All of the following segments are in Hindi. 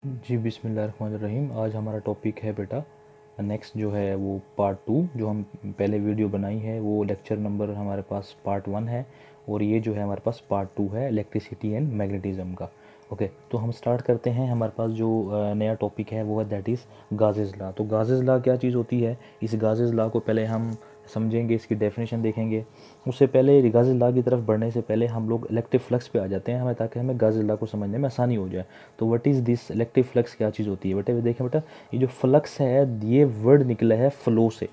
जी बिस्मिल्लाहिर्रहमानिर्रहीम। आज हमारा टॉपिक है बेटा नेक्स्ट जो है वो पार्ट 2। जो हम पहले वीडियो बनाई है वो लेक्चर नंबर हमारे पास पार्ट 1 है और ये जो है हमारे पास पार्ट 2 है इलेक्ट्रिसिटी एंड मैग्नेटिज्म का। ओके, तो हम स्टार्ट करते हैं। हमारे पास जो नया टॉपिक है वो है दैट इज़ गाजेस लॉ। तो गाजेस लॉ क्या चीज़ होती है? इस गाजेस लॉ को पहले हम समझेंगे, इसकी डेफिनेशन देखेंगे। उससे पहले गाजेस लॉ की तरफ बढ़ने से पहले हम लोग इलेक्ट्रिक फ्लक्स पे आ जाते हैं, हमें ताकि हमें गाजेस लॉ को समझने में आसानी हो जाए। तो what is this electric flux, क्या चीज़ होती है बेटा? देखें बेटा, ये जो फ्लक्स है ये वर्ड निकला है फ्लो से।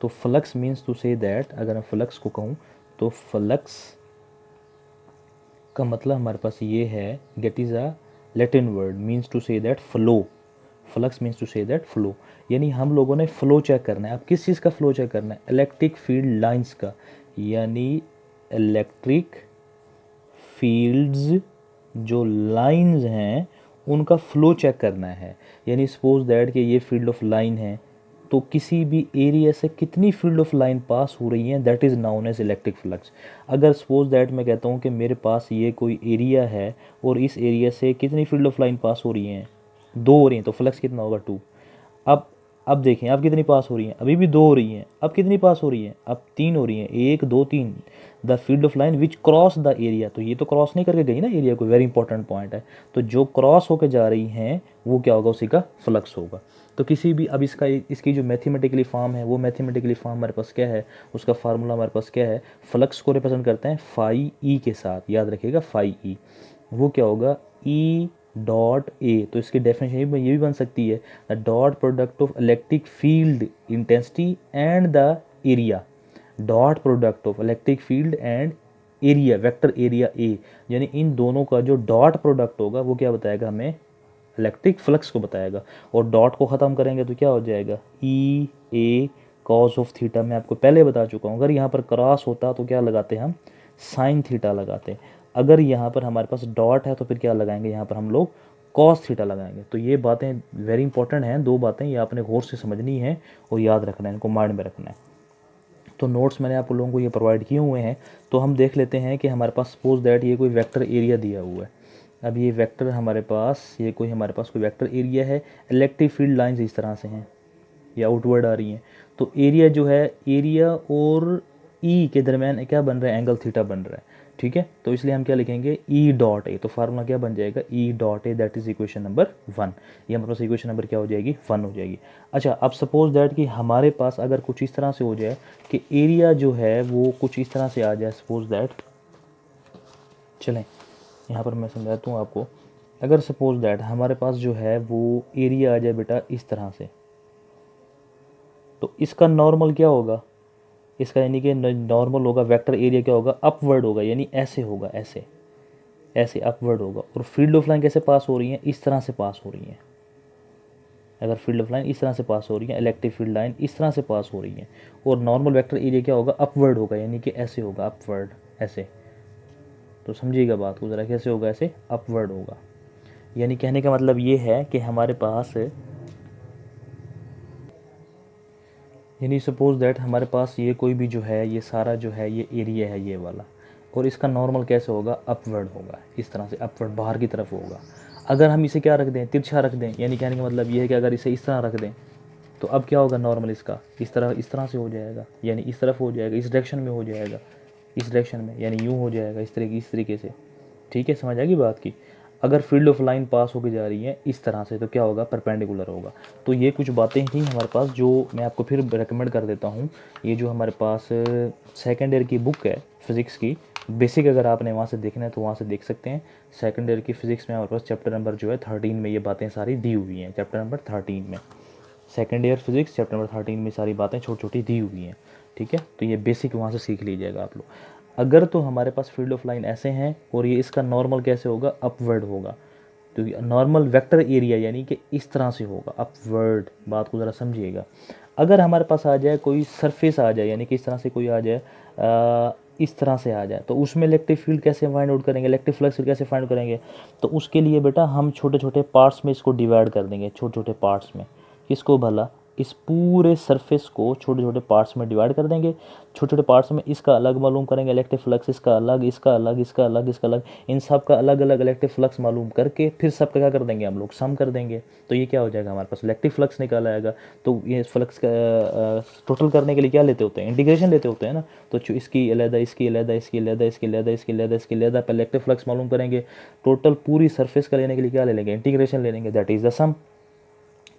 तो flux means to say that, अगर मैं फ्लक्स को कहूँ तो फ्लक्स का मतलब हमारे पास ये है, gate is a Latin word means to say that flow. Flux means to say that flow, यानी हम लोगों ने फ्लो चेक करना है। अब किस चीज़ का फ्लो चेक करना है? इलेक्ट्रिक फील्ड लाइंस का, यानी इलेक्ट्रिक फील्ड्स जो लाइंस हैं उनका फ्लो चेक करना है। यानी सपोज दैट कि ये फील्ड ऑफ लाइन है, तो किसी भी एरिया से कितनी फील्ड ऑफ लाइन पास हो रही है, that is known as electric flux. अगर सपोज दैट मैं कहता हूँ कि मेरे पास ये कोई एरिया है और इस एरिया से कितनी फील्ड ऑफ लाइन पास हो रही हैं, 2 हो रही हैं, तो फ्लक्स कितना होगा? 2। अब अब देखें, अब कितनी पास हो रही हैं? अभी भी 2 हो रही हैं। अब कितनी पास हो रही हैं? अब 3 हो रही हैं। 1 2 3। The field of line which cross the area, तो ये तो क्रॉस नहीं करके गई ना एरिया को, वेरी इंपॉर्टेंट पॉइंट है। तो जो क्रॉस होकर जा रही हैं वो क्या होगा? उसी का फ्लक्स होगा। तो किसी भी, अब इसकी जो मैथमेटिकली फॉर्म है वो मैथमेटिकली फॉर्म हमारे पास क्या है, उसका फार्मूला हमारे पास क्या है? फ्लक्स को रिप्रेजेंट करते हैं फाई ई के साथ, याद रखिएगा फाई ई। वो क्या होगा? E dot A. तो इसकी डेफिनेशन ये भी बन सकती है, the dot product of electric field intensity and the area. Dot product of electric field and area, vector area A, यानी इन दोनों का जो डॉट प्रोडक्ट होगा वो क्या बताएगा हमें? इलेक्ट्रिक फ्लक्स को बताएगा। और डॉट को ख़त्म करेंगे तो क्या हो जाएगा? ई ए कॉस ऑफ थीटा। मैं आपको पहले बता चुका हूँ, अगर यहाँ पर क्रॉस होता तो क्या लगाते हम? साइन थीटा लगाते। अगर यहाँ पर हमारे पास डॉट है तो फिर क्या लगाएंगे? यहाँ पर हम लोग कॉस थीटा लगाएंगे। तो ये बातें वेरी इंपॉर्टेंट हैं, 2 बातें ये आपने गौर से समझनी है और याद रखना है, इनको माइंड में रखना है। तो नोट्स मैंने आप लोगों को ये प्रोवाइड किए हुए हैं। तो हम देख लेते हैं कि हमारे पास सपोज दैट ये कोई वेक्टर एरिया दिया हुआ है। अब ये वेक्टर हमारे पास, ये कोई हमारे पास कोई वेक्टर एरिया है। इलेक्ट्रिक फील्ड लाइंस इस तरह से हैं या आउटवर्ड आ रही हैं। तो एरिया जो है, एरिया और ई के दरमियान क्या बन रहा है? एंगल थीटा बन रहा है। ठीक है, तो इसलिए हम क्या लिखेंगे? E dot A. तो फार्मूला क्या बन जाएगा? E dot A, that is equation number 1। ये हमारे पास इक्वेशन नंबर क्या हो जाएगी? 1 हो जाएगी। अच्छा, अब सपोज दैट कि हमारे पास अगर कुछ इस तरह से हो जाए कि एरिया जो है वो कुछ इस तरह से आ जाए, सपोज दैट, चलें यहाँ पर मैं समझाता हूँ आपको। अगर सपोज दैट हमारे पास जो है वो एरिया आ जाए बेटा इस तरह से, तो इसका नॉर्मल क्या होगा? इसका यानी कि नॉर्मल होगा, वेक्टर एरिया क्या होगा? अपवर्ड होगा, यानी ऐसे होगा, ऐसे ऐसे अपवर्ड होगा। और फील्ड ऑफ लाइन कैसे पास हो रही है? इस तरह से पास हो रही है। अगर फील्ड ऑफ लाइन इस तरह से पास हो रही है, इलेक्ट्रिक फील्ड लाइन इस तरह से पास हो रही है, और नॉर्मल वेक्टर एरिया क्या होगा? अपवर्ड होगा, यानी कि ऐसे होगा, अपवर्ड, ऐसे। तो समझिएगा बात को ज़रा, कैसे होगा? ऐसे अपवर्ड होगा। यानी कहने का मतलब ये है कि हमारे पास, यानी सपोज दैट हमारे पास ये कोई भी जो है, ये सारा जो है ये एरिया है ये वाला, और इसका नॉर्मल कैसे होगा? अपवर्ड होगा, इस तरह से अपवर्ड बाहर की तरफ होगा। अगर हम इसे क्या रख दें? तिरछा रख दें, यानी कहने का मतलब ये है कि अगर इसे इस तरह रख दें तो अब क्या होगा? नॉर्मल इसका इस तरह से हो जाएगा, यानी इस तरफ हो जाएगा, इस डायरेक्शन में हो जाएगा, इस डायरेक्शन में, यानी यूँ हो जाएगा, इस तरीके से। ठीक है, समझ आएगी बात की। अगर फील्ड ऑफ लाइन पास होके जा रही है इस तरह से तो क्या होगा? परपेंडिकुलर होगा। तो ये कुछ बातें थी हमारे पास, जो मैं आपको फिर रेकमेंड कर देता हूँ। ये जो हमारे पास सेकेंड ईयर की बुक है फिज़िक्स की बेसिक, अगर आपने वहाँ से देखना है तो वहाँ से देख सकते हैं। सेकेंड ईयर की फिज़िक्स में हमारे पास चैप्टर नंबर जो है 13 में ये बातें सारी दी हुई हैं। चैप्टर नंबर 13 में, second year physics chapter number 13 में सारी बातें छोटी छोटी दी हुई हैं। ठीक है, तो ये बेसिक वहाँ से सीख लीजिएगा आप लोग। अगर तो हमारे पास फील्ड ऑफ लाइन ऐसे हैं और ये इसका नॉर्मल कैसे होगा? अपवर्ड होगा। तो नॉर्मल वेक्टर एरिया यानी कि इस तरह से होगा, अपवर्ड। बात को ज़रा समझिएगा। अगर हमारे पास आ जाए कोई सरफेस आ जाए, यानी कि इस तरह से कोई आ जाए, इस तरह से आ जाए, तो उसमें इलेक्ट्रिक फील्ड कैसे फाइंड आउट करेंगे? इलेक्ट्रिक फ्लक्स कैसे फाइंड आउट करेंगे? तो उसके लिए बेटा हम छोटे छोटे पार्ट्स में इसको डिवाइड कर देंगे, छोटे छोटे पार्ट्स में। किसको भला? इस पूरे सरफेस को छोटे छोटे पार्ट्स में डिवाइड कर देंगे, छोटे छोटे पार्ट्स में इसका अलग मालूम करेंगे इलेक्ट्रिक फ्लक्स, इसका अलग, इसका अलग, इसका अलग, इसका अलग, इन सब का अलग अलग इलेक्ट्रिक फ्लक्स मालूम करके फिर सब का क्या कर देंगे हम लोग, सम कर देंगे। तो ये क्या हो जाएगा, हमारे पास इलेक्ट्रिक फ्लक्स निकाल आएगा। तो ये फ्लक्स का टोटल करने के लिए क्या लेते होते हैं, इंटीग्रेशन लेते होते हैं ना। तो इसकी अलहदा, इसकी अलहदा, इसकी अलहदा, इसकी अलहदा, इसकी अलहदा, इसकी अलहदा, पहले इलेक्ट्रिक फ्लक्स मालूम करेंगे। टोटल पूरी सरफेस का लेने के लिए क्या ले लेंगे, इंटीग्रेशन ले लेंगे, दैट इज़ द सम।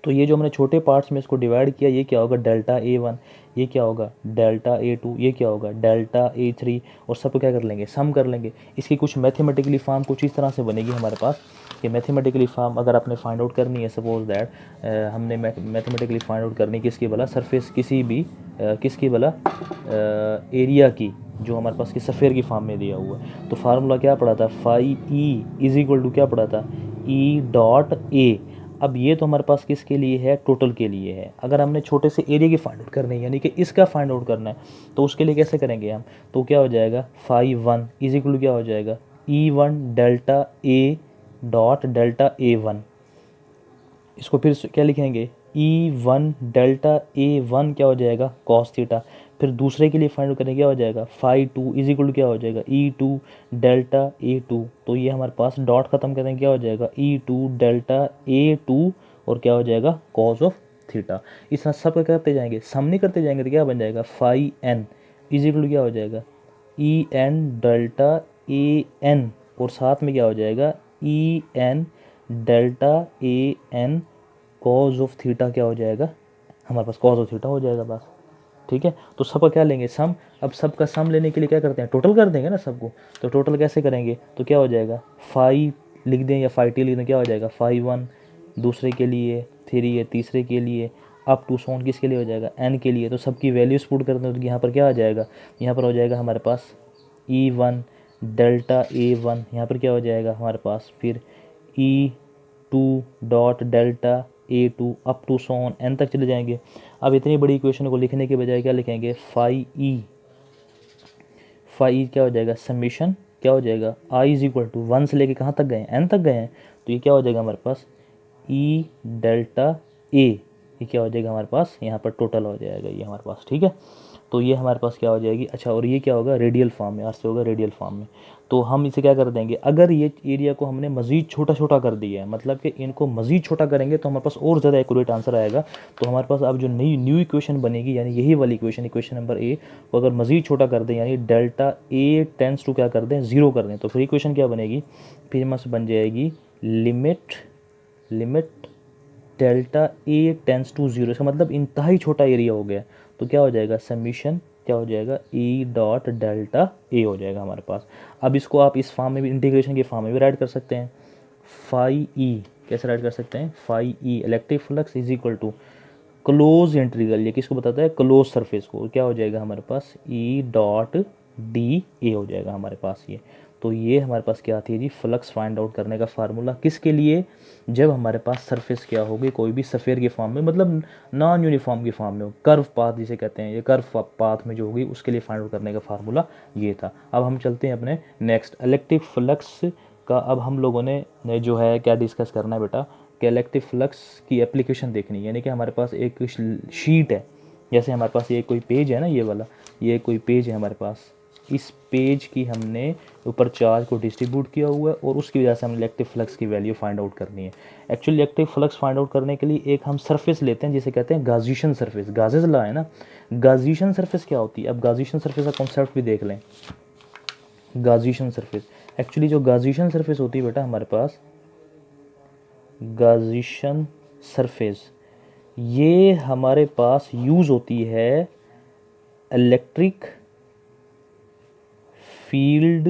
तो ये जो हमने छोटे पार्ट्स में इसको डिवाइड किया, ये क्या होगा डेल्टा A1, ये क्या होगा डेल्टा A2, ये क्या होगा डेल्टा A3, और सबको क्या कर लेंगे, सम कर लेंगे। इसकी कुछ मैथमेटिकली फॉर्म कुछ इस तरह से बनेगी हमारे पास कि मैथमेटिकली फॉर्म अगर आपने फाइंड आउट करनी है, सपोज दैट हमने मैथमेटिकली फाइंड आउट करनी किसकी भला, सरफेस किसी भी किसकी भला एरिया की, जो हमारे पास की सफ़ेयर की फॉर्म में दिया हुआ है। तो फार्मूला क्या पड़ा था, phi E is equal to क्या पड़ा था, ई डॉट ए। अब ये तो हमारे पास किसके लिए है, टोटल के लिए है। अगर हमने छोटे से एरिया की फाइंड आउट करनी है, यानी कि इसका फाइंड आउट करना है, तो उसके लिए कैसे करेंगे हम, तो क्या हो जाएगा phi one is equal to क्या हो जाएगा, E1 delta A dot delta A1। इसको फिर क्या लिखेंगे, E1 डेल्टा A1 क्या हो जाएगा कॉस थीटा। फिर दूसरे के लिए फाइंड आउट करेंगे, क्या हो जाएगा phi two is equal to क्या हो जाएगा E2 डेल्टा A2। तो ये हमारे पास डॉट खत्म करेंगे, क्या हो जाएगा E2 डेल्टा A2, और क्या हो जाएगा कॉस ऑफ थीटा। इस तरह सब करते जाएंगे, सम नहीं करते जाएंगे तो क्या बन जाएगा phi n is equal to क्या हो जाएगा EN डेल्टा AN, और साथ में क्या हो जाएगा EN delta AN cause of theta, क्या हो जाएगा हमारे पास कॉज ऑफ थीटा हो जाएगा बस। ठीक है, तो सबका क्या लेंगे सम। अब सबका सम लेने के लिए क्या करते हैं, टोटल कर देंगे ना सबको। तो टोटल कैसे करेंगे, तो क्या हो जाएगा फाई लिख दें या फाई टी लिख दें, क्या हो जाएगा फाई वन दूसरे के लिए, 3 है तीसरे के लिए, अप टू सोन किसके लिए हो जाएगा एन के लिए। तो सबकी वैल्यूज पुट करते हैं तो यहाँ पर क्या आ जाएगा, यहाँ पर हो जाएगा हमारे पास E1 डेल्टा A1, यहाँ पर क्या हो जाएगा हमारे पास फिर E2 dot delta A2 up to so on n तक चले जाएंगे। अब इतनी बड़ी इक्वेशन को लिखने के बजाय क्या लिखेंगे फाई ई क्या हो जाएगा समीशन, क्या हो जाएगा आई इज इक्वल टू 1 से लेके कहाँ तक गए, एन तक गए हैं। तो ये क्या हो जाएगा हमारे पास ई डेल्टा ए, ये क्या हो जाएगा हमारे पास यहाँ पर टोटल हो जाएगा ये हमारे पास। ठीक है, तो ये हमारे पास क्या हो जाएगी। अच्छा, और ये क्या होगा रेडियल फॉर्म में, आज से होगा रेडियल फॉर्म में। तो हम इसे क्या कर देंगे, अगर ये एरिया को हमने मज़ीद छोटा छोटा कर दिया है, मतलब कि इनको मज़ीद छोटा करेंगे तो हमारे पास और ज़्यादा एक्यूरेट आंसर आएगा। तो हमारे पास अब जो न्यू इक्वेशन बनेगी, यानी यही वाली इक्वेशन नंबर ए को अगर मज़ीद छोटा कर दें, यानी डेल्टा ए टेंस टू क्या कर दें 0 कर दें, तो फिर इक्वेशन क्या बनेगी, फिर हमारे बन जाएगी limit delta A tends to 0। इसका मतलब इंतहाई छोटा एरिया हो गया। तो क्या हो जाएगा समीशन, क्या हो जाएगा ई डॉट डेल्टा ए हो जाएगा हमारे पास। अब इसको आप इस फॉर्म में भी, इंटीग्रेशन के फॉर्म में भी राइट कर सकते हैं। फाई ई कैसे राइट कर सकते हैं, phi E electric flux is equal to close integral, ये किसको बताता है क्लोज सरफेस को, क्या हो जाएगा हमारे पास ई डॉट डी ए हो जाएगा हमारे पास ये। तो ये हमारे पास क्या आती है जी, फ्लक्स फाइंड आउट करने का फार्मूला किसके लिए, जब हमारे पास सरफेस क्या होगी कोई भी सफ़ेयर के फॉर्म में, मतलब नॉन यूनिफॉर्म की फॉर्म में हो, कर्व पाथ जिसे कहते हैं, ये कर्व पाथ में जो होगी उसके लिए फाइंड आउट करने का फार्मूला ये था। अब हम चलते हैं अपने नेक्स्ट इलेक्ट्रिक फ्लक्स का। अब हम लोगों ने जो है क्या डिस्कस करना है बेटा, कि इलेक्ट्रिक फ्लक्स की एप्लीकेशन देखनी है। यानी कि हमारे पास एक शीट है, जैसे हमारे पास ये कोई पेज है ना, ये वाला ये कोई पेज है हमारे पास, इस पेज की हमने ऊपर चार्ज को डिस्ट्रीब्यूट किया हुआ है और उसकी वजह से हम इलेक्ट्रिक फ्लक्स की वैल्यू फाइंड आउट करनी है। Actually electric flux find out करने के लिए एक हम सरफेस लेते हैं जिसे कहते हैं गाजिशन सरफेस। गाजेस ला है ना, गाजिशन सरफेस क्या होती है। अब गाजिशन सरफेस का कॉन्सेप्ट भी देख लें। गाजिशन सरफेस, एक्चुअली जो गाजिशन सरफेस होती है बेटा हमारे पास, गाजिशन सरफेस ये हमारे पास यूज़ होती है इलेक्ट्रिक फील्ड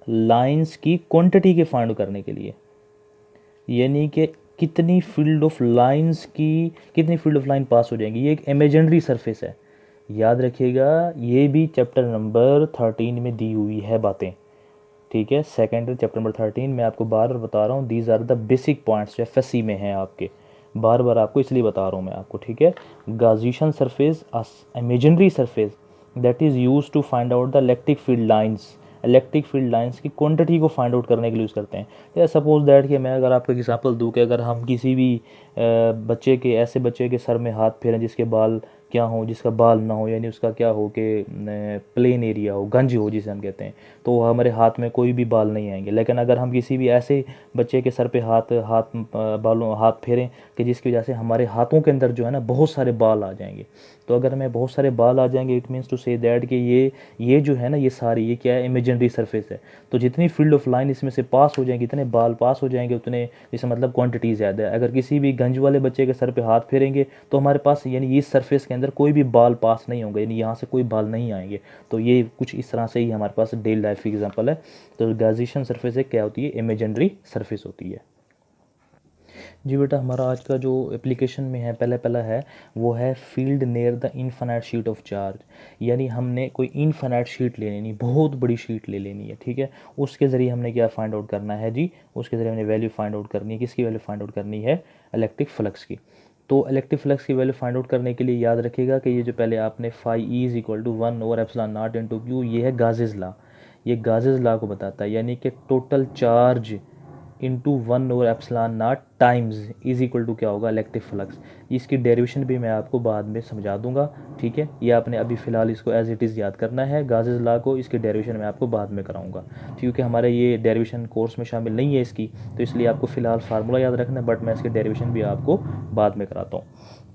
लाइंस की क्वांटिटी के फाइंड करने के लिए। यानी कि कितनी फील्ड ऑफ लाइन पास हो जाएंगी। ये एक इमेजिनरी सरफेस है, याद रखिएगा। ये भी चैप्टर नंबर 13 में दी हुई है बातें, ठीक है। सेकेंड चैप्टर नंबर 13 में आपको बार बार बता रहा हूँ, these are the basic points जो एफएससी में हैं आपके, बार बार आपको इसलिए बता रहा हूँ मैं आपको, ठीक है। Gaussian surface imaginary surface that is used to find out the electric field lines electric field lines की क्वांटिटी को फाइंड आउट करने के लिए यूज़ करते हैं। या सपोज दैट कि मैं अगर आपको एग्जांपल दूं कि अगर हम किसी भी बच्चे के ऐसे बच्चे के सर में हाथ फेरें जिसके बाल क्या हो, जिसका बाल ना हो, यानी उसका क्या हो कि प्लेन एरिया हो, गंज हो जिसे हम कहते हैं, तो हमारे हाथ में कोई भी बाल नहीं आएंगे। लेकिन अगर हम किसी भी ऐसे बच्चे के सर पे हाथ हाथ बालों हाथ फेरें कि जिसकी वजह से हमारे हाथों के अंदर जो है ना बहुत सारे बाल आ जाएंगे, तो अगर हमें बहुत सारे बाल आ जाएंगे it means to say that कि ये जो है ना ये सारी ये क्या है, इमेजिनरी सरफेस है। तो जितनी फील्ड ऑफ लाइन इसमें से पास हो जाएंगे, इतने बाल पास हो जाएंगे, उतने जैसे मतलब क्वांटिटी ज़्यादा है। अगर किसी भी गंज वाले बच्चे के सर पे हाथ फेरेंगे तो हमारे पास यानी इस सरफेस के अंदर कोई भी बाल पास नहीं होंगे, यानी यहाँ से कोई बाल नहीं आएंगे। तो ये कुछ इस तरह से ही हमारे पास डेली लाइफ एग्जाम्पल है। तो गाजिशन सरफेस है क्या होती है, इमेजिनरी सरफेस होती है। जी बेटा, हमारा आज का जो एप्लीकेशन में है पहला पहला है वो है field near the infinite sheet of charge. यानी हमने कोई इनफाइनाइट शीट ले लेनी, बहुत बड़ी शीट ले लेनी है, ठीक है। उसके ज़रिए हमने क्या फाइंड आउट करना है जी, उसके ज़रिए हमने वैल्यू फाइंड आउट करनी है। किसकी वैल्यू फाइंड आउट करनी है, इलेक्ट्रिक फ्लक्स की। तो इलेक्ट्रिक फ्लक्स की वैल्यू फाइंड आउट करने के लिए याद रखिएगा कि ये जो पहले आपने phi E is equal to 1/ε0 ये है गाजेस लॉ। ये गाजेस लॉ को बताता है, यानी कि total charge into 1/ε0 times is equal to क्या होगा, इलेक्ट्रिक फ्लक्स। इसकी डेरिवेशन भी मैं आपको बाद में समझा दूंगा, ठीक है। ये आपने अभी फ़िलहाल इसको एज इट इज़ याद करना है गाजेस लॉ को, इसकी डेरिवेशन मैं आपको बाद में कराऊंगा क्योंकि हमारे ये डेरिवेशन कोर्स में शामिल नहीं है इसकी, तो इसलिए आपको फ़िलहाल फार्मूला याद रखना है, बट मैं इसकी डेरिवेशन भी आपको बाद में कराता हूँ।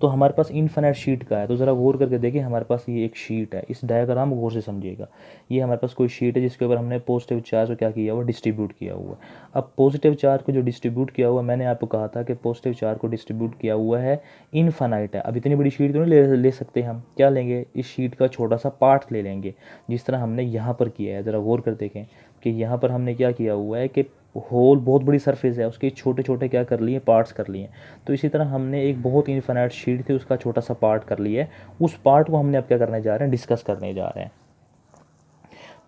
तो हमारे पास इनफाइनाइट शीट का है, तो ज़रा गौर करके देखिए हमारे पास ये एक शीट है, इस डायग्राम गौर से समझिएगा। ये हमारे पास कोई शीट है जिसके ऊपर हमने पॉजिटिव चार्ज को क्या किया हुआ, डिस्ट्रीब्यूट किया हुआ है। अब पॉजिटिव चार्ज को जो डिस्ट्रीब्यूट किया हुआ, मैंने आपको कहा था कि पॉजिटिव चार्ज को डिस्ट्रीब्यूट किया हुआ है इनफाइनाइट है। अब इतनी बड़ी शीट तो नहीं ले सकते हम, क्या लेंगे, इस शीट का छोटा सा पार्ट ले लेंगे, जिस तरह हमने यहाँ पर किया है। ज़रा गौर कर देखें कि यहाँ पर हमने क्या किया हुआ है कि होल बहुत बड़ी सरफेस है, उसके छोटे छोटे क्या कर लिए, पार्ट्स कर लिए। तो इसी तरह हमने एक बहुत इनफाइनाइट शीट थी, उसका छोटा सा पार्ट कर लिया है। उस पार्ट को हमने अब क्या करने जा रहे हैं, डिस्कस करने जा रहे हैं।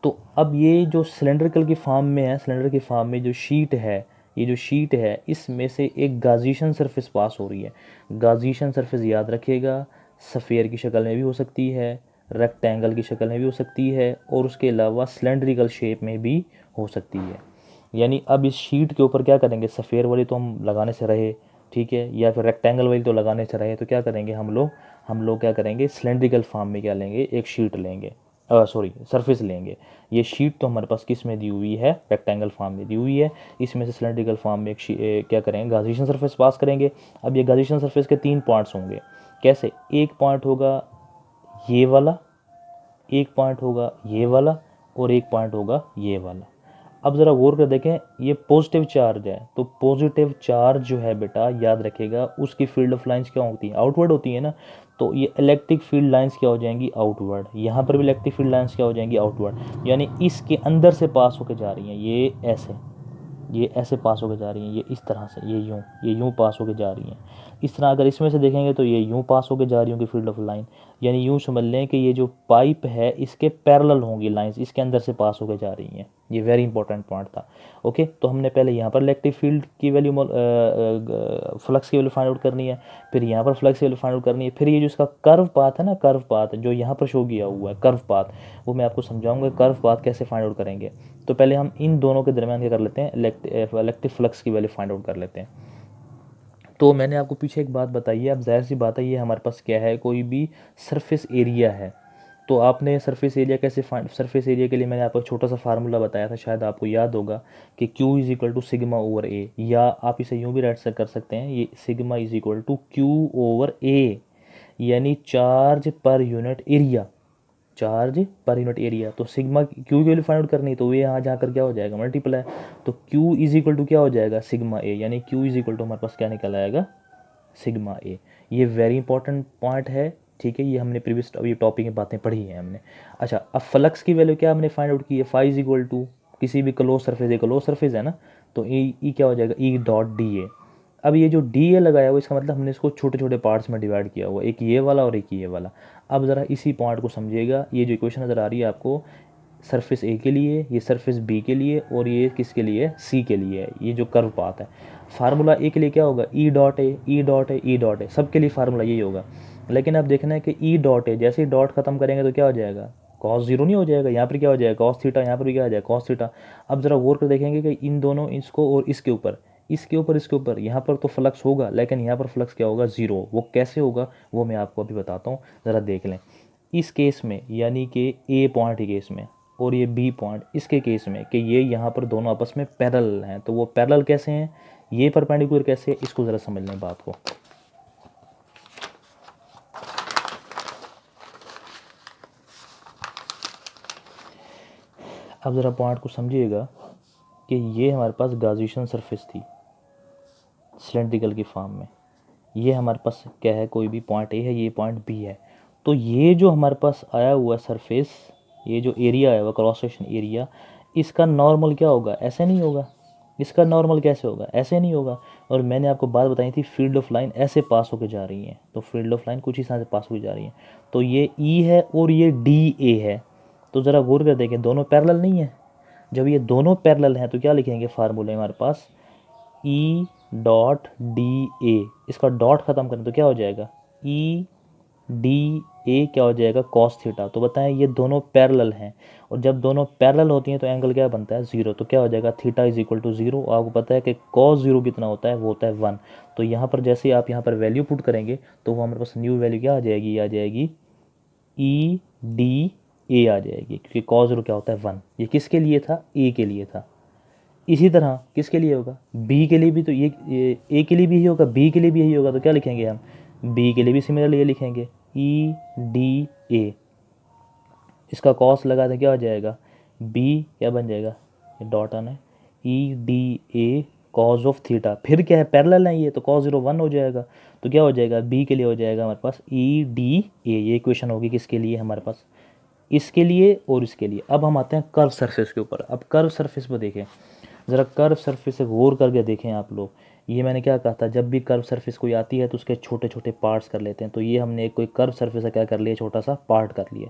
तो अब ये जो सिलेंड्रिकल की फॉर्म में है, सिलेंडर की फॉर्म में जो शीट है, ये जो शीट है इसमें से एक गाजिशन सरफेस पास हो रही है। गाजिशन सरफेस याद रखिएगा, सफ़ेयर की शक्ल में भी हो सकती है, रेक्टेंगल की शक्ल में भी हो सकती है, और उसके अलावा सिलेंड्रिकल शेप में भी हो सकती है। यानी अब इस शीट के ऊपर क्या करेंगे, सफ़ेयर वाली तो हम लगाने से रहे, ठीक है, या फिर रेक्टेंगल वाली तो लगाने से रहे, तो क्या करेंगे हम लोग क्या करेंगे, सिलेंड्रिकल फॉर्म में क्या लेंगे, एक शीट लेंगे, सॉरी सरफेस लेंगे। ये शीट तो हमारे पास किस में दी हुई है, रेक्टेंगल फॉर्म में दी हुई है। इसमें से सिलेंड्रिकल फॉर्म में क्या करेंगे, गाजिशन सरफेस पास करेंगे। अब ये गाजिशन सरफेस के 3 पॉइंट्स होंगे। कैसे, एक पॉइंट होगा ये वाला, एक पॉइंट होगा ये वाला, और एक पॉइंट होगा ये वाला। अब ज़रा गौर कर देखें, ये पॉजिटिव चार्ज है, तो पॉजिटिव चार्ज जो है बेटा याद रखेगा उसकी फील्ड ऑफ लाइंस क्या होती हैं, आउटवर्ड होती है ना। तो ये इलेक्ट्रिक फील्ड लाइंस क्या हो जाएंगी, आउटवर्ड। यहाँ पर भी इलेक्ट्रिक फील्ड लाइंस क्या हो जाएंगी, आउटवर्ड, यानी इसके अंदर से पास होकर जा रही हैं। ये ऐसे पास होकर जा रही हैं, ये इस तरह से, ये यूँ पास होकर जा रही हैं। इस तरह अगर इसमें से देखेंगे तो ये यूँ पास होकर जा रही होंगी फील्ड ऑफ लाइन, यानी यूँ समझ लें कि ये जो पाइप है इसके पैरेलल होंगी लाइंस, इसके अंदर से पास होकर जा रही हैं। ये वेरी इंपॉर्टेंट पॉइंट था। ओके, तो हमने पहले यहाँ पर इलेक्ट्रिक फील्ड की वैल्यू, फ्लक्स की वैल्यू फाइंड आउट करनी है, फिर यहाँ पर फ्लक्स की वैल्यू फाइंड आउट करनी है, फिर ये जो इसका कर्व पाथ है ना, कर्व पाथ जो यहाँ पर शो किया हुआ है कर्व पाथ, वो मैं आपको समझाऊंगा कर्व पाथ कैसे फाइंड आउट करेंगे। तो पहले हम इन दोनों के दरमियान क्या कर लेते हैं, इलेक्ट्रिक फ्लक्स की वैल्यू फाइंड आउट कर लेते हैं। तो मैंने आपको पीछे एक बात बताई है, अब जाहिर सी बात है ये हमारे पास क्या है, कोई भी सरफेस एरिया है। तो आपने सरफेस एरिया कैसे फाइंड, सरफेस एरिया के लिए मैंने आपको छोटा सा फार्मूला बताया था, शायद आपको याद होगा कि Q is equal to sigma over A, या आप इसे यूँ भी राइट कर सकते हैं, ये sigma is equal to Q over A, यानी चार्ज पर यूनिट एरिया, चार्ज पर यूनिट एरिया। तो सिग्मा क्यू की वैल्यू फाइंड आउट करनी, तो ये यहाँ जाकर क्या हो जाएगा, मल्टीप्लाई। तो क्यू इज इक्वल टू क्या हो जाएगा, सिग्मा ए, यानी क्यू इज इक्वल टू हमारे पास क्या निकल आएगा, सिग्मा ए। ये वेरी इंपॉर्टेंट पॉइंट है, ठीक है, ये हमने प्रीवियस ये टॉपिक में बातें पढ़ी हैं हमने। अच्छा, अब फ्लक्स की वैल्यू क्या हमने फाइंड आउट की है, फाई इज इक्वल टू किसी भी क्लोज सरफेस, ए क्लोज सरफेस है ना, तो ई क्या हो जाएगा, ई डॉट डी ए। अब ये जो डी ए लगाया हुआ इसका मतलब हमने इसको छोटे छोटे पार्ट्स में डिवाइड किया हुआ, एक ये वाला और एक ये वाला। अब ज़रा इसी पॉइंट को समझिएगा, ये जो इक्वेशन नज़र आ रही है आपको, सरफेस ए के लिए, ये सरफेस बी के लिए, और ये किसके लिए, सी के लिए है, ये जो कर्व पाथ है। फार्मूला ए के लिए क्या होगा, E dot A, E dot A, E dot A, सबके लिए फार्मूला यही होगा। लेकिन अब देखना है कि ई डॉट ए जैसे ही डॉट खत्म करेंगे तो क्या हो जाएगा, कॉस जीरो नहीं हो जाएगा, यहाँ पर क्या हो जाएगा कॉस थीटा, यहाँ पर भी क्या आ जाएगा कॉस थीटा। अब ज़रा गौर कर देखेंगे कि इन दोनों, इसको और इसके ऊपर, इसके ऊपर यहाँ पर तो फ्लक्स होगा, लेकिन यहाँ पर फ्लक्स क्या होगा ज़ीरो। वो कैसे होगा वो मैं आपको अभी बताता हूँ, ज़रा देख लें। इस केस में यानी कि ए पॉइंट के केस में और ये बी पॉइंट इसके केस में कि ये यहाँ पर दोनों आपस में पैरेलल हैं, तो वो पैरेलल कैसे हैं, ये परपेंडिकुलर कैसे है, इसको ज़रा समझ लें बात को। अब ज़रा पॉइंट को समझिएगा कि ये हमारे पास गाज़ियन सरफेस थी सिलेंड्रिकल की फॉर्म में, ये हमारे पास क्या है, कोई भी पॉइंट ए है, ये पॉइंट बी है। तो ये जो हमारे पास आया हुआ सरफेस, ये जो एरिया आया हुआ क्रॉस सेक्शन एरिया, इसका नॉर्मल क्या होगा, ऐसे नहीं होगा। इसका नॉर्मल कैसे होगा, ऐसे नहीं होगा। और मैंने आपको बात बताई थी फील्ड ऑफ लाइन ऐसे पास होके जा रही है, तो फील्ड ऑफ लाइन कुछ इस तरह से पास होके जा रही है। तो ये ई है और ये डी ए है। तो ज़रा गौर कर देखें, दोनों पैरेलल नहीं है। जब ये दोनों पैरेलल हैं तो क्या लिखेंगे फार्मूले हमारे पास, ई डॉट डी ए, इसका डॉट ख़त्म करें तो क्या हो जाएगा ई डी ए, क्या हो जाएगा कॉस थीटा। तो बताएं ये दोनों पैरेलल हैं, और जब दोनों पैरेलल होती हैं तो एंगल क्या बनता है ज़ीरो। तो क्या हो जाएगा theta is equal to zero. आपको पता है कि कॉस ज़ीरो कितना होता है, वो होता है 1। तो यहाँ पर जैसे आप यहाँ पर वैल्यू पुट करेंगे तो वो हमारे पास न्यू वैल्यू क्या आ जाएगी, आ जाएगी ई डी ए आ जाएगी, क्योंकि कॉस ज़ीरो क्या होता है 1। ये किसके लिए था, ए के लिए था। इसी तरह किसके लिए होगा, बी के लिए भी, तो ये ए के लिए भी यही होगा, बी के लिए भी यही होगा। तो क्या लिखेंगे हम, बी के लिए भी सिमिलरली ये लिखेंगे ई डी ए, इसका कॉस लगा दें क्या हो जाएगा, बी क्या बन जाएगा, ये डॉट आना है, E D A cos of theta. फिर क्या है पैरेलल है ये, तो कॉस 0 1 हो जाएगा। तो क्या हो जाएगा बी के लिए हो जाएगा हमारे पास ई डी ए। ये इक्वेशन होगी किसके लिए हमारे पास, इसके लिए और इसके लिए। अब हम आते हैं कर्व सरफेस के ऊपर। अब कर्व सरफेस पर देखें, ज़रा कर्व सरफेस से गौर करके देखें आप लोग। ये मैंने क्या कहा था, जब भी कर्व सरफेस कोई आती है तो उसके छोटे छोटे पार्ट्स कर लेते हैं। तो ये हमने कोई कर्व सरफेस का क्या कर लिया, छोटा सा पार्ट कर लिया।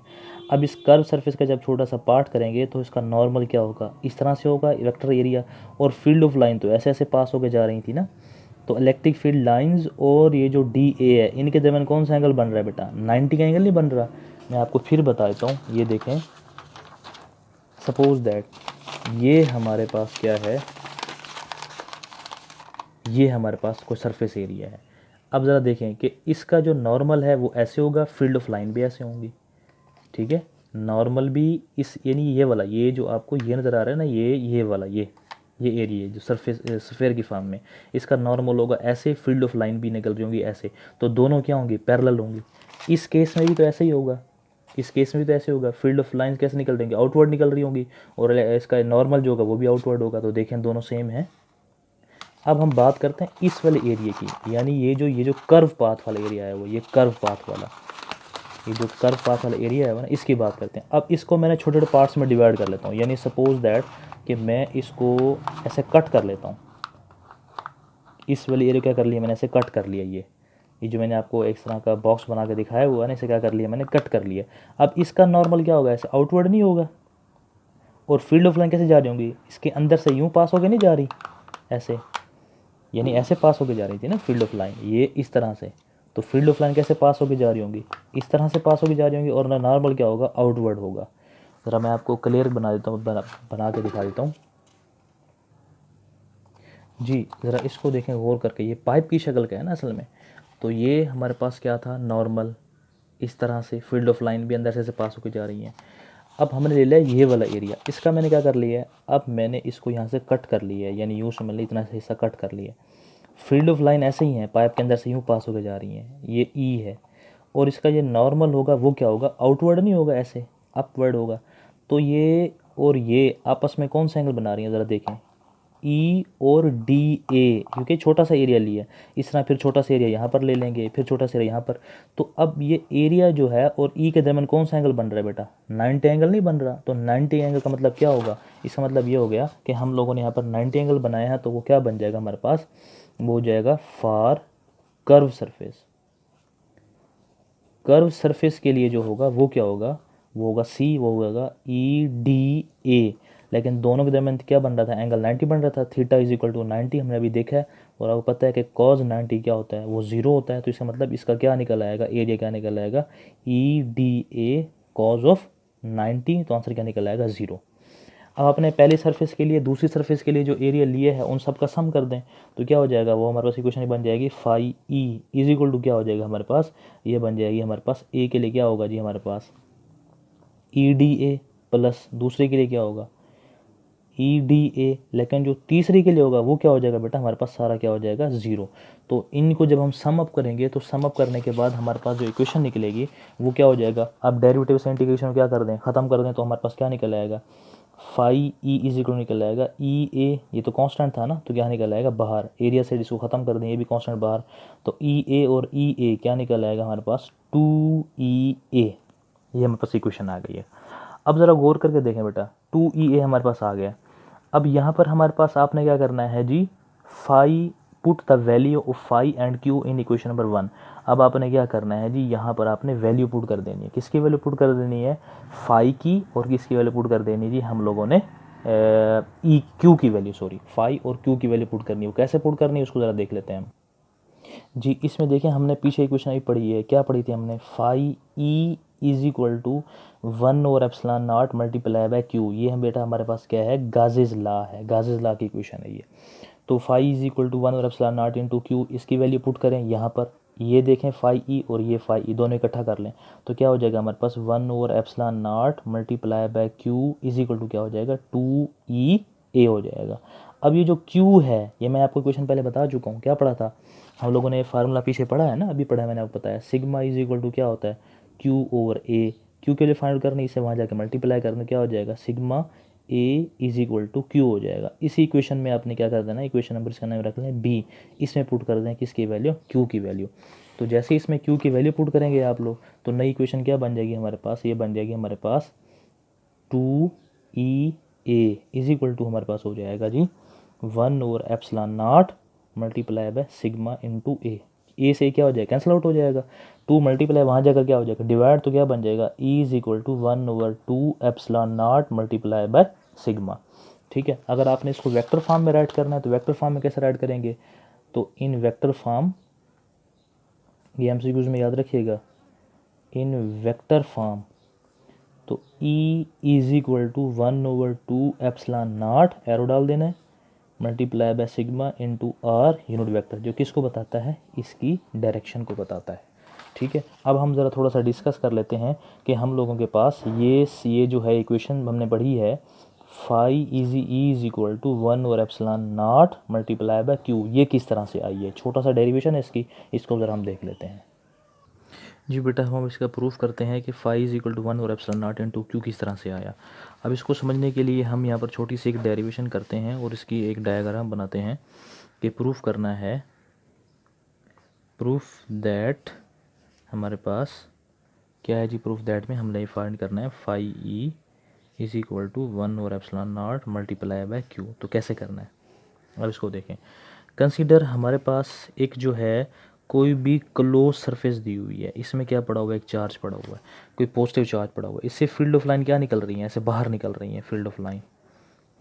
अब इस कर्व सरफेस का जब छोटा सा पार्ट करेंगे तो इसका नॉर्मल क्या होगा, इस तरह से होगा वेक्टर एरिया। और फील्ड ऑफ लाइन तो ऐसे ऐसे पास होकर जा रही थी ना, तो इलेक्ट्रिक फील्ड लाइंस और ये जो डी ए है इनके दरमियान कौन सा एंगल बन रहा है बेटा, 90 का एंगल नहीं बन रहा। मैं आपको फिर बता देता हूँ, ये देखें, सपोज दैट ये हमारे पास क्या है, ये हमारे पास कोई सरफेस एरिया है। अब ज़रा देखें कि इसका जो नॉर्मल है वो ऐसे होगा, फील्ड ऑफ लाइन भी ऐसे होंगी, ठीक है। नॉर्मल भी इस, यानी ये वाला, ये जो आपको ये नज़र आ रहा है ना, ये वाला, ये एरिया जो सरफेस स्फेयर की फॉर्म में, इसका नॉर्मल होगा ऐसे, फील्ड ऑफ लाइन भी निकल रही होंगी ऐसे। तो दोनों क्या होंगी, पैरेलल होंगी। इस केस में भी तो ऐसे ही होगा, इस केस में भी तो ऐसे होगा, फील्ड ऑफ लाइन कैसे निकल रही होंगी, आउटवर्ड निकल रही होंगी, और इसका नॉर्मल जो होगा वो भी आउटवर्ड होगा। तो देखें दोनों सेम है। अब हम बात करते हैं इस वाले एरिया की, यानी ये जो कर्व पाथ वाला एरिया है, वो ये कर्व पाथ वाला, ये जो कर्व पाथ वाला एरिया है वो ना, इसकी बात करते हैं। अब इसको मैंने छोटे छोटे पार्ट्स में डिवाइड कर लेता हूँ। यानी सपोज दैट कि मैं इसको ऐसे कट कर लेता हूँ, इस वाले एरिया क्या कर लिया मैंने, ऐसे कट कर लिया। ये जो मैंने आपको एक तरह का बॉक्स बना के दिखाया हुआ है ना, इसे क्या कर लिया मैंने, कट कर लिया। अब इसका नॉर्मल क्या होगा, ऐसे आउटवर्ड नहीं होगा। और फील्ड ऑफ लाइन कैसे जा रही होंगी, इसके अंदर से यूँ पास होकर नहीं जा रही, ऐसे, यानी ऐसे पास होके जा रही थी ना फील्ड ऑफ लाइन, ये इस तरह से। तो फील्ड ऑफ लाइन कैसे पास होके जा रही होंगी, इस तरह से पास होके जा रही होंगी, और नॉर्मल क्या होगा, आउटवर्ड होगा। ज़रा मैं आपको क्लियर बना देता हूँ, बना के दिखा देता हूँ जी। ज़रा इसको देखें गौर करके, ये पाइप की शक्ल का है ना असल में। तो ये हमारे पास क्या था, नॉर्मल, इस तरह से फील्ड ऑफ लाइन भी अंदर से पास होकर जा रही हैं। अब हमने ले लिया ये वाला एरिया, इसका मैंने क्या कर लिया है, अब मैंने इसको यहाँ से कट कर लिया है, यानी यूँ समझ लीजिए इतना सा हिस्सा कट कर लिया। फील्ड ऑफ लाइन ऐसे ही है, पाइप के अंदर से यूँ पास होकर जा रही हैं, ये ई है। और इसका ये नॉर्मल होगा वो क्या होगा, आउटवर्ड नहीं होगा, ऐसे अपवर्ड होगा। तो ये और ये आपस में कौन सा एंगल बना रही हैं, ज़रा देखें, ई और डी ए, क्योंकि छोटा सा एरिया लिया है। इस तरह फिर छोटा सा एरिया यहाँ पर ले लेंगे, फिर छोटा सा एरिया यहाँ पर। तो अब ये एरिया जो है और ई के दरमियान कौन सा एंगल बन रहा है बेटा, 90 एंगल नहीं बन रहा। तो 90 एंगल का मतलब क्या होगा, इसका मतलब ये हो गया कि हम लोगों ने यहाँ पर 90 एंगल बनाया है। तो वो क्या बन जाएगा हमारे पास, वो हो जाएगा for curve surface. Curve surface के लिए जो होगा वो क्या होगा, वो होगा सी, वो होगा ई डी ए। लेकिन दोनों के दरमियान क्या बन रहा था, एंगल 90 बन रहा था, थीटा इज इक्वल टू 90 हमने अभी देखा है। और आपको पता है कि कॉज 90 क्या होता है, वो ज़ीरो होता है। तो इसका मतलब इसका क्या निकल आएगा, एरिया क्या निकल आएगा, E D A cause of 90, तो आंसर क्या निकल आएगा 0। अब अपने पहली सरफेस के लिए दूसरी सरफेस के लिए जो एरिया लिए है उन सब का सम कर दें, तो क्या हो जाएगा, वो हमारे पास इक्वेशन बन जाएगी phi E is equal to क्या हो जाएगा हमारे पास, ये बन जाएगी हमारे पास ए के लिए क्या होगा जी हमारे पास ई डी ए प्लस दूसरे के लिए क्या होगा ई डी ए, लेकिन जो तीसरी के लिए होगा वो क्या हो जाएगा बेटा, हमारे पास सारा क्या हो जाएगा 0। तो इनको जब हम सम अप करेंगे तो सम अप करने के बाद हमारे पास जो इक्वेशन निकलेगी वो क्या हो जाएगा, अब डेरिवेटिव से इंटीग्रेशन क्या कर दें, ख़त्म कर दें, तो हमारे पास क्या निकल आएगा, फाई ई इज इक्वल निकल आएगा ई ए, ये तो कांस्टेंट था ना, तो क्या निकल आएगा बाहर, एरिया से इसको ख़त्म कर दें, ये भी कांस्टेंट बाहर, तो ई ए और ई ए क्या निकल आएगा हमारे पास 2 ए, ये हमारे पास इक्वेशन आ गई है। अब ज़रा गौर करके देखें बेटा, 2 हमारे पास आ गया। अब यहाँ पर हमारे पास आपने क्या करना है जी, phi put the value of phi and Q in equation number 1। अब आपने क्या करना है जी, यहाँ पर आपने वैल्यू पुट कर देनी है, किसकी वैल्यू पुट कर देनी है, फाई की, और किसकी वैल्यू पुट कर देनी है जी, हम लोगों ने ई क्यू की वैल्यू, सॉरी फाई और क्यू की वैल्यू पुट करनी है। वो कैसे पुट करनी है उसको ज़रा देख लेते हैं हम जी। इसमें देखें हमने पीछे इक्वेशन अभी पढ़ी है, क्या पढ़ी थी हमने, phi E is equal to 1 और epsilon not multiply by q, ये हम बेटा हमारे पास क्या है, गाजेज लॉ है, गाजेज लॉ की इक्वेशन है ये। तो फाई इज इक्वल टू 1 और एप्सिलॉन नॉट इंटू क्यू, इसकी वैल्यू पुट करें यहाँ पर, ये देखें फाई ई और ये फाई ई दोनों इकट्ठा कर लें, तो क्या हो जाएगा हमारे पास 1 और epsilon not multiply by q is equal to क्या हो जाएगा 2 ए हो जाएगा। अब ये जो क्यू है, ये मैं आपको क्वेश्चन पहले बता चुका हूँ, क्या पढ़ा था हम लोगों ने, फार्मूला पीछे पढ़ा है ना, अभी पढ़ा है मैंने आपको बताया, सिग्मा इज इक्वल टू क्या होता है क्यू ओवर ए, क्यू के लिए फाइंड करना, इसे वहाँ जाकर मल्टीप्लाई करना, क्या हो जाएगा sigma A is equal to q हो जाएगा। इसी इक्वेशन में आपने क्या कर देना, इक्वेशन नंबर इसका नाम रख लें बी, इसमें पुट कर दें किसकी वैल्यू, क्यू की वैल्यू। तो जैसे ही इसमें क्यू की वैल्यू पुट करेंगे आप लोग, तो नई इक्वेशन क्या बन जाएगी हमारे पास, ये बन जाएगी हमारे पास 2 ए इज इक्वल टू हमारे पास हो जाएगा जी 1 और epsilon not multiply by sigma into A से क्या हो जाएगा, कैंसिल आउट हो जाएगा, 2 मल्टीप्लाई वहाँ जाकर क्या हो जाएगा डिवाइड, तो क्या बन जाएगा E is equal to 1 over 2 epsilon not multiply by sigma. ठीक है, अगर आपने इसको वेक्टर फॉर्म में राइट करना है तो वेक्टर फॉर्म में कैसे राइट करेंगे, तो इन वेक्टर फॉर्म, ये एमसीक्यूज में याद रखिएगा, इन वेक्टर फॉर्म, तो E is equal to 1 over 2 epsilon not, arrow डाल देना है, multiply by sigma into r unit vector, जो किसको बताता है, इसकी डायरेक्शन को बताता है। ठीक है, अब हम ज़रा थोड़ा सा डिस्कस कर लेते हैं कि हम लोगों के पास ये जो है इक्वेशन हमने पढ़ी है, फाई इज इक्वल टू 1 और epsilon not multiply by q, ये किस तरह से आई है, छोटा सा डेरिवेशन है इसकी, इसको ज़रा हम देख लेते हैं जी। बेटा हम इसका प्रूफ करते हैं कि फाई इज इक्वल टू 1 और एप्सिलॉन नॉट इंटू क्यू किस तरह से आया। अब इसको समझने के लिए हम यहाँ पर छोटी सी एक डेरिवेशन करते हैं और इसकी एक डायग्राम बनाते हैं कि प्रूफ करना है, प्रूफ दैट हमारे पास क्या है जी, प्रूफ दैट में हमने फाइंड करना है phi E is equal to 1 और epsilon not multiply by q. तो कैसे करना है, अब इसको देखें, कंसीडर हमारे पास एक जो है कोई भी क्लोज सरफेस दी हुई है, इसमें क्या पड़ा हुआ है, एक चार्ज पड़ा हुआ है, कोई पॉजिटिव चार्ज पड़ा हुआ है, इससे फील्ड ऑफ लाइन क्या निकल रही है, ऐसे बाहर निकल रही है फील्ड ऑफ लाइन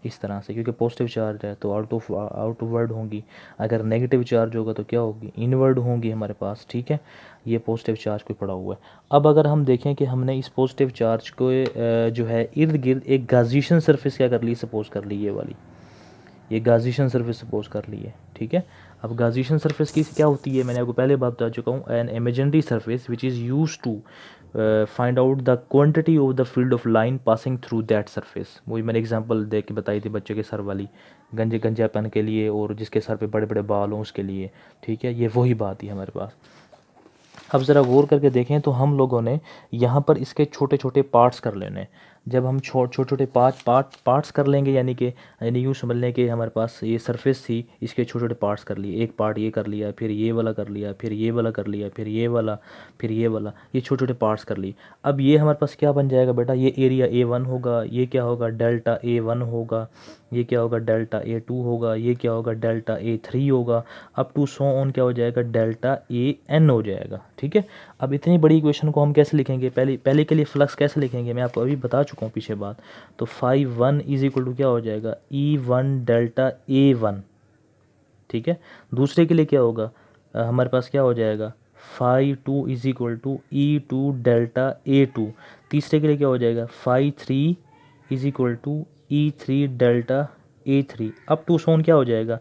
इस तरह से, क्योंकि पॉजिटिव चार्ज है तो आउटवर्ड होंगी, अगर नेगेटिव चार्ज होगा तो क्या होगी, इनवर्ड होंगी हमारे पास। ठीक है, ये पॉजिटिव चार्ज कोई पड़ा हुआ है। अब अगर हम देखें कि हमने इस पॉजिटिव चार्ज को जो है इर्द गिर्द एक गाजिशन सरफेस क्या कर ली, सपोज कर ली, ये वाली ये गाजिशन सरफेस सपोज कर ली है। ठीक है, अब गाजिशन सरफेस की क्या होती है, मैंने आपको पहले बात बता चुका हूँ, an imaginary surface which is use to find out the quantity of the field of line passing through that surface. वही मैंने एग्जांपल दे के बताई थी बच्चे के सर वाली, गंजापन के लिए और जिसके सर पे बड़े बड़े बाल हों उसके लिए। ठीक है, ये वही बात है हमारे पास। अब ज़रा गौर करके देखें तो हम लोगों ने यहाँ पर इसके छोटे छोटे पार्ट्स कर लेने हैं। जब हम छोटे छोटे पार्ट्स कर लेंगे, यानी यूँ समझ लें कि हमारे पास ये सरफेस थी, इसके छोटे छोटे पार्ट्स कर लिए, एक पार्ट ये कर लिया, फिर ये वाला कर लिया, फिर ये वाला कर लिया, फिर ये वाला, फिर ये वाला, ये छोटे छोटे पार्ट्स कर लिए। अब ये हमारे पास क्या बन जाएगा बेटा, ये एरिया A1 होगा, ये क्या होगा डेल्टा A1 होगा, ये क्या होगा डेल्टा A2 होगा, ये क्या होगा डेल्टा A3 होगा, अप टू सो ऑन क्या हो जाएगा डेल्टा AN हो जाएगा। ठीक है, अब इतनी बड़ी इक्वेशन को हम कैसे लिखेंगे, पहले के लिए फ्लक्स कैसे लिखेंगे, मैं आपको अभी बता चुका हूँ पीछे बात। तो फाई 1 इज इक्वल टू क्या हो जाएगा E1 डेल्टा A1। ठीक है, दूसरे के लिए क्या होगा, हमारे पास क्या हो जाएगा phi two is equal to E two delta A two. तीसरे के लिए क्या हो जाएगा, phi three is equal to E three delta A three. अब टू सोन क्या हो जाएगा,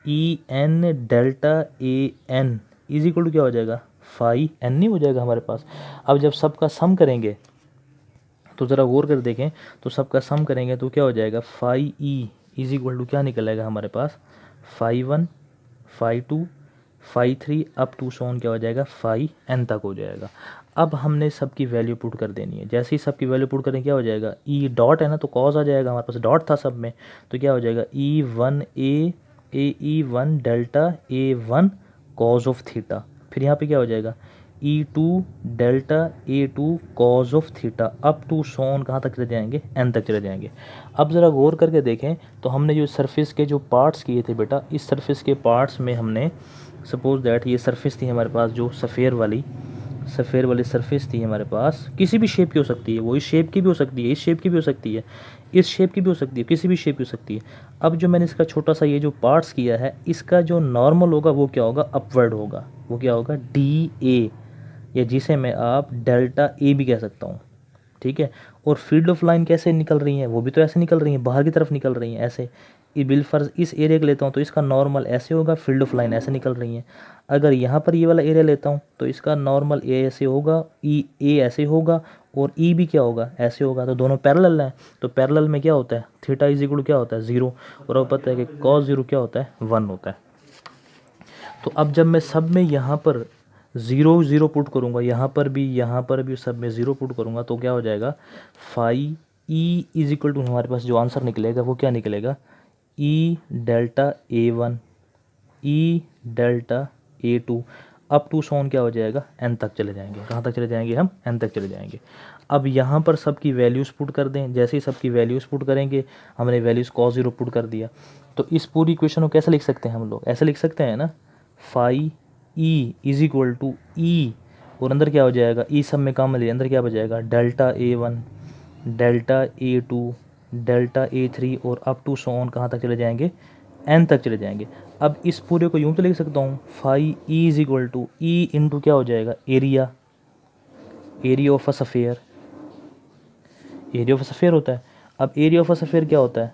E n delta A n is equal to क्या हो जाएगा, फाई एन नहीं हो जाएगा हमारे पास। अब जब सबका सम करेंगे तो ज़रा गौर कर देखें, तो सबका सम करेंगे तो क्या हो जाएगा, phi E is equal to क्या निकलेगा हमारे पास, phi one, phi two, phi three, up to so on क्या हो जाएगा, फाई एन तक हो जाएगा। अब हमने सबकी वैल्यू पुट कर देनी है। जैसे ही सबकी वैल्यू पुट करें क्या हो जाएगा, ई डॉट है ना तो कॉस आ जाएगा, हमारे पास डॉट था सब में, तो क्या हो जाएगा E one A E one delta A one cos of theta. फिर यहाँ पे क्या हो जाएगा, E two delta A two cos of theta up to so on कहाँ तक चले जाएंगे, एन तक चले जाएंगे। अब ज़रा गौर करके देखें तो हमने जो सरफेस के जो पार्ट्स किए थे बेटा, इस सरफेस के पार्ट्स में हमने सपोज दैट ये सरफेस थी हमारे पास, जो सफ़ेयर वाली सरफेस थी हमारे पास, किसी भी शेप की हो सकती है, वो इस शेप की भी हो सकती है, इस शेप की भी हो सकती है, इस शेप की भी हो सकती है, किसी भी शेप की हो सकती है। अब जो मैंने इसका छोटा सा ये जो पार्ट्स किया है, इसका जो नॉर्मल होगा वो क्या होगा, अपवर्ड होगा, वो क्या होगा, डी ए, या जिसे मैं आप डेल्टा ए भी कह सकता हूँ, ठीक है। और फील्ड ऑफ लाइन कैसे निकल रही हैं, वो भी तो ऐसे निकल रही हैं, बाहर की तरफ निकल रही हैं ऐसे। ये बिलफर्ज इस एरिया को लेता हूँ तो इसका नॉर्मल ऐसे होगा, फील्ड ऑफ लाइन ऐसे निकल रही हैं। अगर यहाँ पर ये वाला एरिया लेता हूँ तो इसका नॉर्मल ए ऐसे होगा, ई ए ऐसे होगा, और ई भी क्या होगा, ऐसे होगा। तो दोनों पैरेलल हैं, तो पैरेलल में क्या होता है, थीटा इज इक्वल क्या होता है, ज़ीरो, और अब पता है कि कॉस ज़ीरो क्या होता है, वन होता है। तो अब जब मैं सब में यहाँ पर ज़ीरो ज़ीरो पुट करूँगा, यहाँ पर भी सब में ज़ीरो पुट करूँगा, तो क्या हो जाएगा, phi E is equal to, हमारे पास जो आंसर निकलेगा वो क्या निकलेगा, E delta A one, E delta A two, up to so on क्या हो जाएगा, एन तक चले जाएंगे। कहाँ तक चले जाएंगे हम, एन तक चले जाएंगे। अब यहाँ पर सबकी वैल्यूज़ पुट कर दें। जैसे ही सबकी वैल्यूज़ पुट करेंगे, हमने वैल्यूज़ कॉस ज़ीरो पुट कर दिया, तो इस पूरी इक्वेशन को कैसे लिख सकते हैं हम लोग, ऐसे लिख सकते हैं ना, phi E is equal to E, और अंदर क्या हो जाएगा, ई सब में काम ले, अंदर क्या बच delta A one, delta A two, delta A three, और अप टू सोन कहाँ तक चले जाएंगे, एन तक चले जाएंगे। अब इस पूरे को यूँ तो लिख सकता हूँ, phi E is equal to E into क्या हो जाएगा, area, area of a sphere, area of a sphere होता है। अब एरिया ऑफ अ सफ़ेयर क्या होता है,